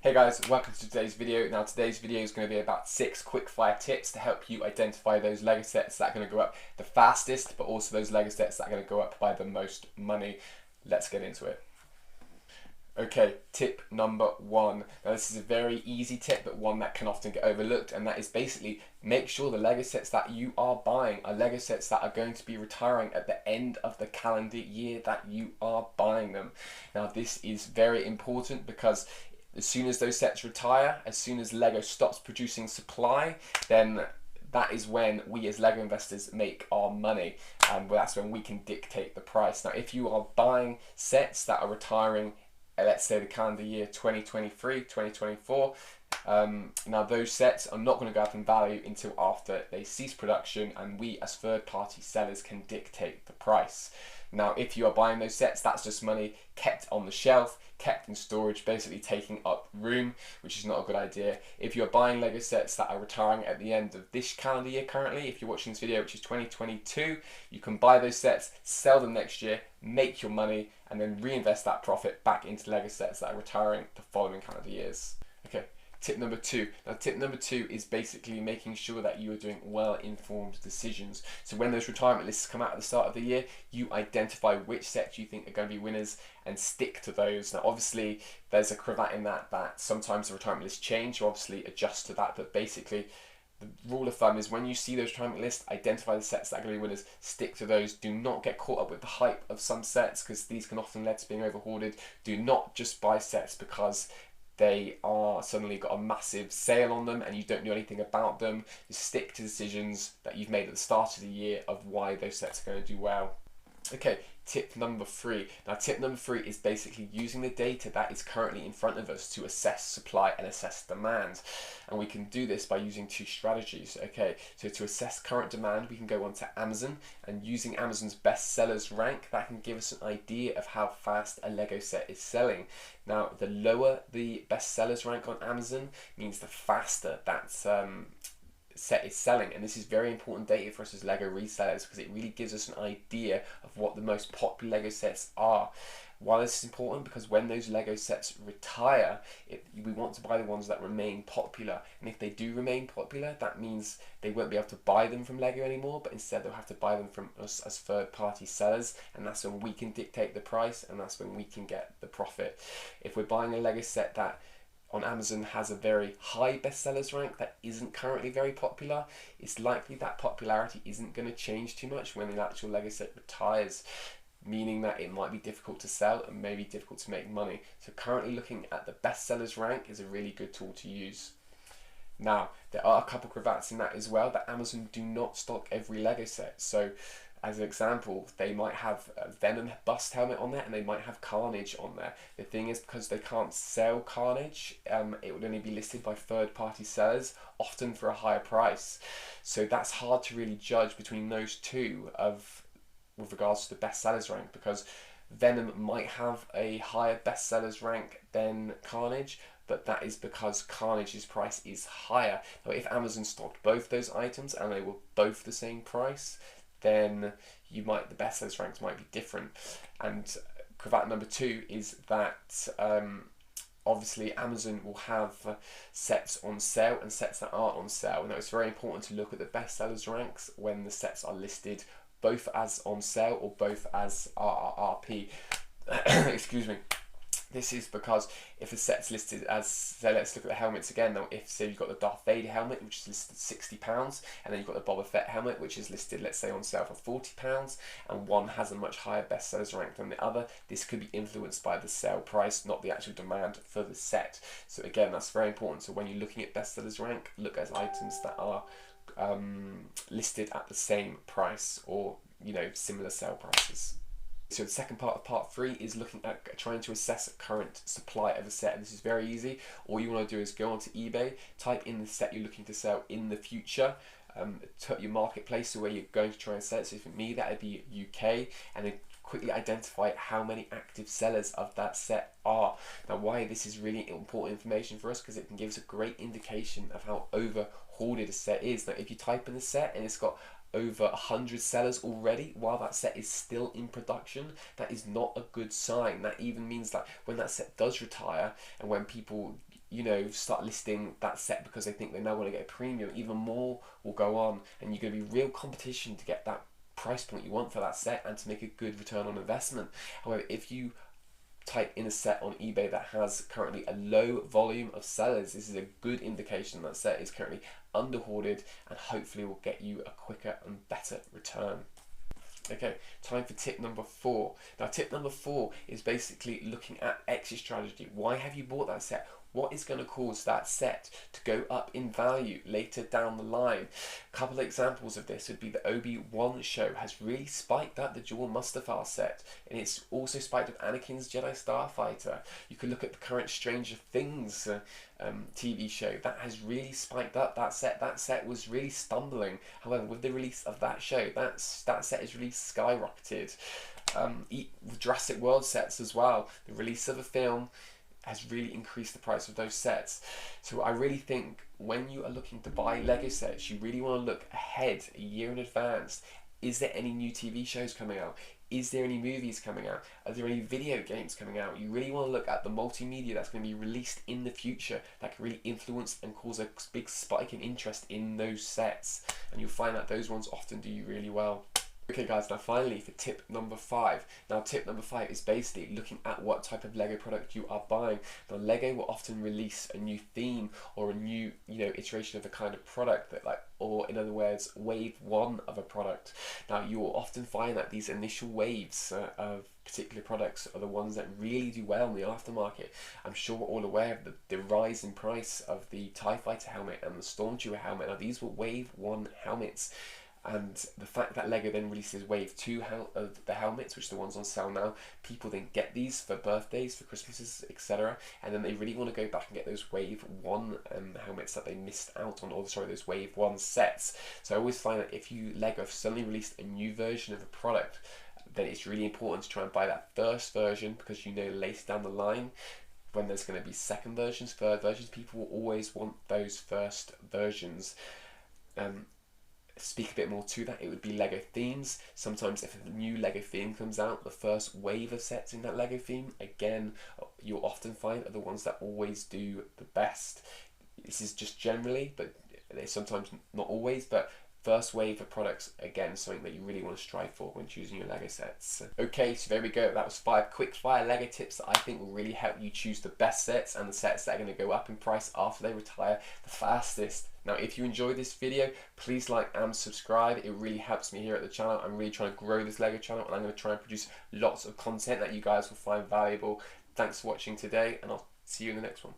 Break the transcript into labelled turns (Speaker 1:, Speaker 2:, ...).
Speaker 1: Hey guys, welcome to today's video. Now today's video is going to be about 6 quick fire tips to help you identify those Lego sets that are going to go up the fastest, but also those Lego sets that are going to go up by the most money. Let's get into it. Okay, tip number 1. Now this is a very easy tip, but one that can often get overlooked, and that is basically make sure the Lego sets that you are buying are Lego sets that are going to be retiring at the end of the calendar year that you are buying them. Now this is very important because as soon as those sets retire, as soon as Lego stops producing supply, then that is when we as Lego investors make our money, and that's when we can dictate the price. Now if you are buying sets that are retiring, let's say the calendar year 2023, 2024, now those sets are not going to go up in value until after they cease production, and we as third-party sellers can dictate the price. Now if you are buying those sets, that's just money kept on the shelf, kept in storage, basically taking up room, which is not a good idea. If you're buying Lego sets that are retiring at the end of this calendar year currently, if you're watching this video, which is 2022, you can buy those sets, sell them next year, make your money, and then reinvest that profit back into Lego sets that are retiring the following calendar years. Okay. Tip number 2. Now tip number 2 is basically making sure that you are doing well-informed decisions. So when those retirement lists come out at the start of the year, you identify which sets you think are going to be winners and stick to those. Now obviously there's a cravat in that sometimes the retirement lists change, you obviously adjust to that, but basically the rule of thumb is when you see those retirement lists, identify the sets that are going to be winners, stick to those. Do not get caught up with the hype of some sets because these can often lead to being overhoarded. Do not just buy sets because they are suddenly got a massive sale on them and you don't know anything about them. Just stick to decisions that you've made at the start of the year of why those sets are going to do well. Okay, tip number 3. Now tip number 3 is basically using the data that is currently in front of us to assess supply and assess demand. And we can do this by using 2 strategies. Okay, so to assess current demand, we can go onto Amazon, and using Amazon's best sellers rank, that can give us an idea of how fast a Lego set is selling. Now the lower the best sellers rank on Amazon means the faster that set is selling, and this is very important data for us as Lego resellers because it really gives us an idea of what the most popular Lego sets are. Why this is important? Because when those Lego sets retire, we want to buy the ones that remain popular, and if they do remain popular, that means they won't be able to buy them from Lego anymore, but instead they'll have to buy them from us as third-party sellers, and that's when we can dictate the price, and that's when we can get the profit. If we're buying a Lego set that on Amazon has a very high bestsellers rank that isn't currently very popular, it's likely that popularity isn't going to change too much when the actual Lego set retires, meaning that it might be difficult to sell and maybe difficult to make money. So currently looking at the bestsellers rank is a really good tool to use. Now there are a couple cravats in that as well, that Amazon do not stock every Lego set. So as an example, they might have a Venom bust helmet on there and they might have Carnage on there. The thing is, because they can't sell Carnage, it would only be listed by third-party sellers, often for a higher price. So that's hard to really judge between those two with regards to the best sellers rank, because Venom might have a higher best sellers rank than Carnage, but that is because Carnage's price is higher. Now if Amazon stocked both those items and they were both the same price, then the best sellers ranks might be different. And cravat number 2 is that obviously Amazon will have sets on sale and sets that aren't on sale. Now it's very important to look at the best sellers ranks when the sets are listed both as on sale or both as RRP. Excuse me. This is because if the set's listed as, so let's look at the helmets again. Now, if say you've got the Darth Vader helmet, which is listed £60, and then you've got the Boba Fett helmet, which is listed, let's say, on sale for £40, and one has a much higher bestsellers rank than the other, this could be influenced by the sale price, not the actual demand for the set. So again, that's very important. So when you're looking at bestsellers rank, look at items that are listed at the same price or similar sale prices. So the second part of part 3 is looking at trying to assess current supply of a set. And this is very easy. All you want to do is go onto eBay, type in the set you're looking to sell in the future, your marketplace, so where you're going to try and sell it. So for me, that would be UK, and then quickly identify how many active sellers of that set are. Now why this is really important information for us, because it can give us a great indication of how over hoarded a set is. Now if you type in the set and it's got over 100 sellers already while that set is still in production, that is not a good sign. That even means that when that set does retire and when people, you know, start listing that set because they think they now want to get a premium, even more will go on, and you're going to be real competition to get that price point you want for that set and to make a good return on investment. However, if you type in a set on eBay that has currently a low volume of sellers, this is a good indication that set is currently under hoarded and hopefully will get you a quicker and better return. Okay, time for tip number 4. Now tip number 4 is basically looking at exit strategy. Why have you bought that set? What is going to cause that set to go up in value later down the line? A couple of examples of this would be the Obi-Wan show has really spiked up the Dual Mustafar set, and it's also spiked up Anakin's Jedi Starfighter. You could look at the current Stranger Things TV show that has really spiked up that set. That set was really stumbling. However, with the release of that show, that set has really skyrocketed. With Jurassic World sets as well, the release of a film has really increased the price of those sets. So I really think when you are looking to buy Lego sets, you really want to look ahead a year in advance. Is there any new TV shows coming out? Is there any movies coming out? Are there any video games coming out? You really want to look at the multimedia that's going to be released in the future that can really influence and cause a big spike in interest in those sets. And you'll find that those ones often do really well. Okay guys, now finally for tip number 5. Now tip number 5 is basically looking at what type of Lego product you are buying. Now Lego will often release a new theme or a new, you know, iteration of a kind of product that, like, or in other words, wave 1 of a product. Now you will often find that these initial waves of particular products are the ones that really do well in the aftermarket. I'm sure we're all aware of the rise in price of the TIE Fighter helmet and the Stormtrooper helmet. Now these were wave 1 helmets. And the fact that Lego then releases wave 2 of the helmets, which are the ones on sale now, people then get these for birthdays, for Christmases, etc. And then they really want to go back and get those wave 1 helmets that they missed out on, or sorry, those wave 1 sets. So I always find that if Lego have suddenly released a new version of a product, then it's really important to try and buy that first version, because you know later down the line, when there's going to be second versions, third versions, people will always want those first versions. Speak a bit more to that, it would be Lego themes. Sometimes if a new Lego theme comes out, the first wave of sets in that Lego theme, again, you'll often find are the ones that always do the best. This is just generally, but sometimes not always, but first wave of products, again, something that you really want to strive for when choosing your Lego sets. Okay, so there we go. That was 5 quick fire Lego tips that I think will really help you choose the best sets and the sets that are going to go up in price after they retire the fastest. Now, if you enjoyed this video, please like and subscribe. It really helps me here at the channel. I'm really trying to grow this Lego channel, and I'm going to try and produce lots of content that you guys will find valuable. Thanks for watching today, and I'll see you in the next one.